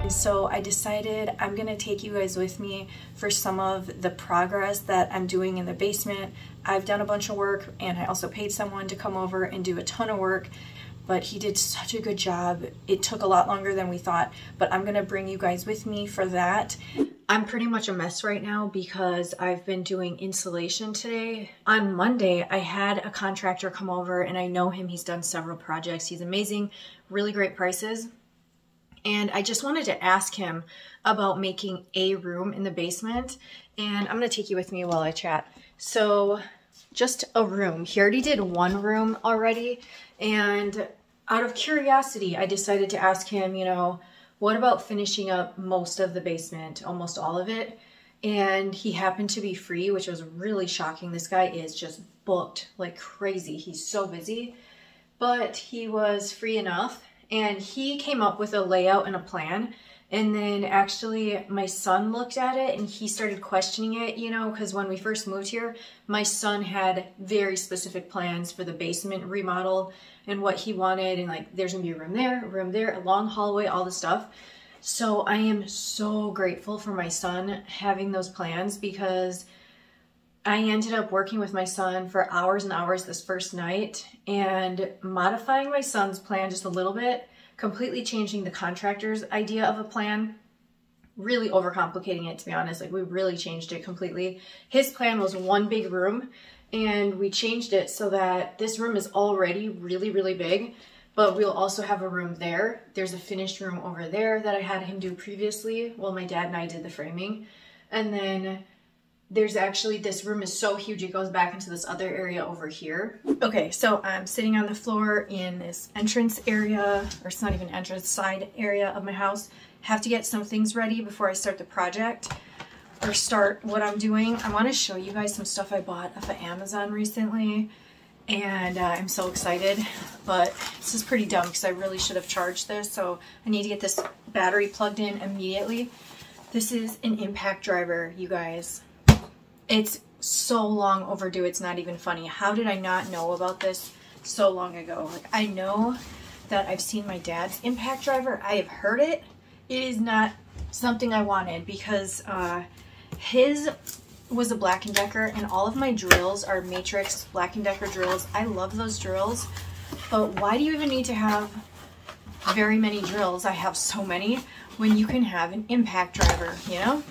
And so I decided I'm gonna take you guys with me for some of the progress that I'm doing in the basement. I've done a bunch of work, and I also paid someone to come over and do a ton of work, but he did such a good job. It took a lot longer than we thought, but I'm gonna bring you guys with me for that. I'm pretty much a mess right now because I've been doing insulation today. On Monday, I had a contractor come over, and I know him. He's done several projects. He's amazing, really great prices. And I just wanted to ask him about making a room in the basement. And I'm gonna take you with me while I chat. So just a room. He already did one room already. And out of curiosity, I decided to ask him, you know, what about finishing up most of the basement, almost all of it? And he happened to be free, which was really shocking. This guy is just booked like crazy. He's so busy, but he was free enough. And he came up with a layout and a plan. And then actually my son looked at it and he started questioning it, you know, because when we first moved here, my son had very specific plans for the basement remodel and what he wanted. And like, there's gonna be a room there, a long hallway, all the stuff. So I am so grateful for my son having those plans, because I ended up working with my son for hours and hours this first night and modifying my son's plan just a little bit, completely changing the contractor's idea of a plan, really overcomplicating it, to be honest. Like, we really changed it completely. His plan was one big room, and we changed it so that this room is already really, really big, but we'll also have a room there. There's a finished room over there that I had him do previously. Well, my dad and I did the framing. And then there's actually, this room is so huge, it goes back into this other area over here. Okay, so I'm sitting on the floor in this entrance area, or it's not even entrance, side area of my house. Have to get some things ready before I start the project, or start what I'm doing. I want to show you guys some stuff I bought off of Amazon recently, and I'm so excited, but this is pretty dumb because I really should have charged this, so I need to get this battery plugged in immediately. This is an impact driver, you guys. It's so long overdue, it's not even funny. How did I not know about this so long ago? Like, I know that I've seen my dad's impact driver. I have heard it. It is not something I wanted, because his was a Black & Decker, and all of my drills are Matrix Black & Decker drills. I love those drills, but why do you even need to have very many drills? I have so many, when you can have an impact driver, you know?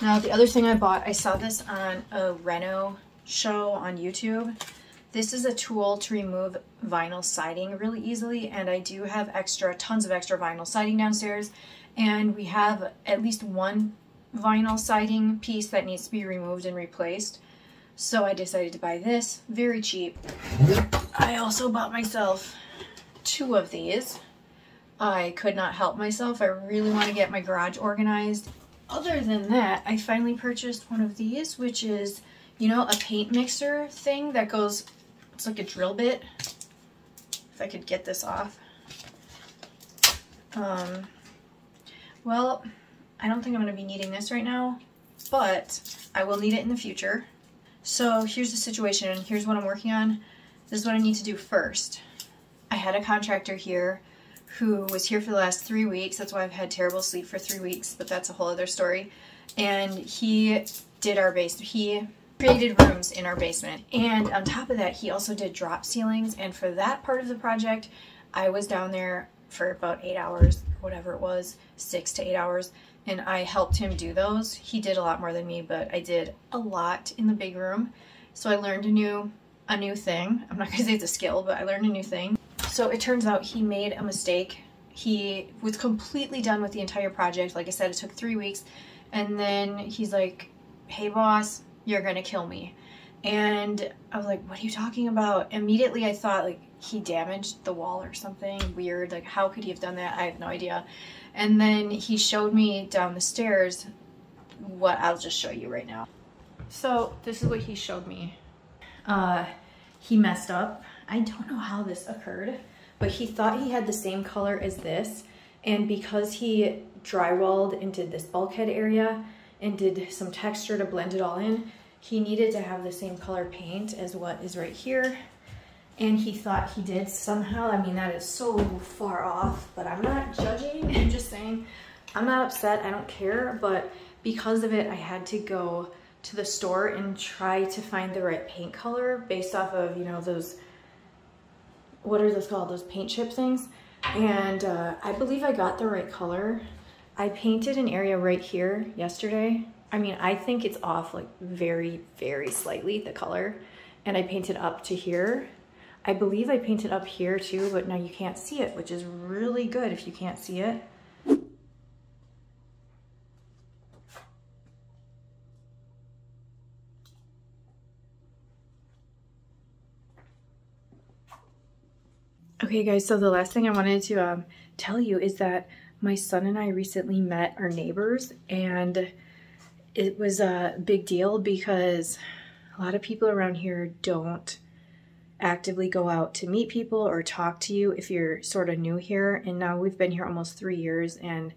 Now, the other thing I bought, I saw this on a reno show on YouTube. This is a tool to remove vinyl siding really easily, and I do have tons of extra vinyl siding downstairs, and we have at least one vinyl siding piece that needs to be removed and replaced. So I decided to buy this, very cheap. I also bought myself 2 of these. I could not help myself. I really want to get my garage organized. Other than that, I finally purchased one of these, which is, you know, a paint mixer thing that goes, it's like a drill bit. If I could get this off. Well, I don't think I'm going to be needing this right now, but I will need it in the future. So here's the situation, and here's what I'm working on. This is what I need to do first. I had a contractor here who was here for the last 3 weeks. That's why I've had terrible sleep for 3 weeks, but that's a whole other story. And he did our basement. He created rooms in our basement. And on top of that, he also did drop ceilings. And for that part of the project, I was down there for about 8 hours, whatever it was, 6 to 8 hours. And I helped him do those. He did a lot more than me, but I did a lot in the big room. So I learned a new thing. I'm not gonna say it's a skill, but I learned a new thing. So it turns out he made a mistake. He was completely done with the entire project. Like I said, it took 3 weeks. And then he's like, hey boss, you're gonna kill me. And I was like, what are you talking about? Immediately I thought like he damaged the wall or something weird. Like, how could he have done that? I have no idea. And then he showed me down the stairs what I'll just show you right now. So this is what he showed me. He messed up. I don't know how this occurred, but he thought he had the same color as this, and because he drywalled into this bulkhead area and did some texture to blend it all in, he needed to have the same color paint as what is right here. and he thought he did somehow. I mean, that is so far off, but I'm not judging. I'm just saying I'm not upset. I don't care. But because of it, I had to go to the store and try to find the right paint color based off of, you know, those, what are those called? Those paint chip things. And I believe I got the right color. I painted an area right here yesterday. I mean, I think it's off like very, very slightly, the color. And I painted up to here. I believe I painted up here too, but now you can't see it, which is really good if you can't see it. Okay guys, so the last thing I wanted to tell you is that my son and I recently met our neighbors, and it was a big deal because a lot of people around here don't actively go out to meet people or talk to you if you're sort of new here. And now we've been here almost 3 years, and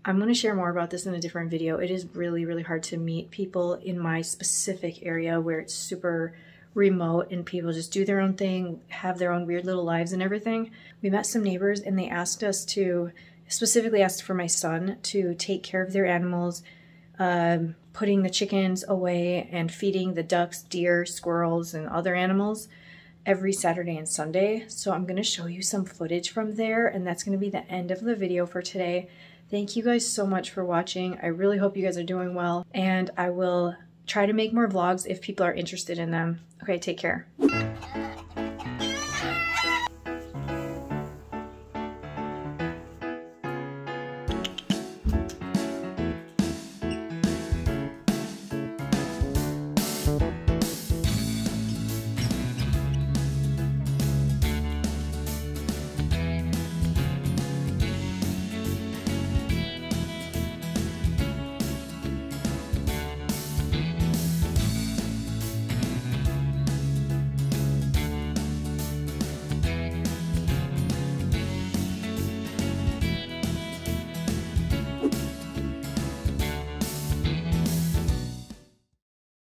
I'm going to share more about this in a different video. It is really, really hard to meet people in my specific area where it's super remote and people just do their own thing, have their own weird little lives and everything. We met some neighbors and they asked us to, specifically asked for my son to take care of their animals, putting the chickens away and feeding the ducks, deer, squirrels, and other animals every Saturday and Sunday. So I'm going to show you some footage from there, and that's going to be the end of the video for today. Thank you guys so much for watching. I really hope you guys are doing well, and I will try to make more vlogs if people are interested in them. Okay, take care.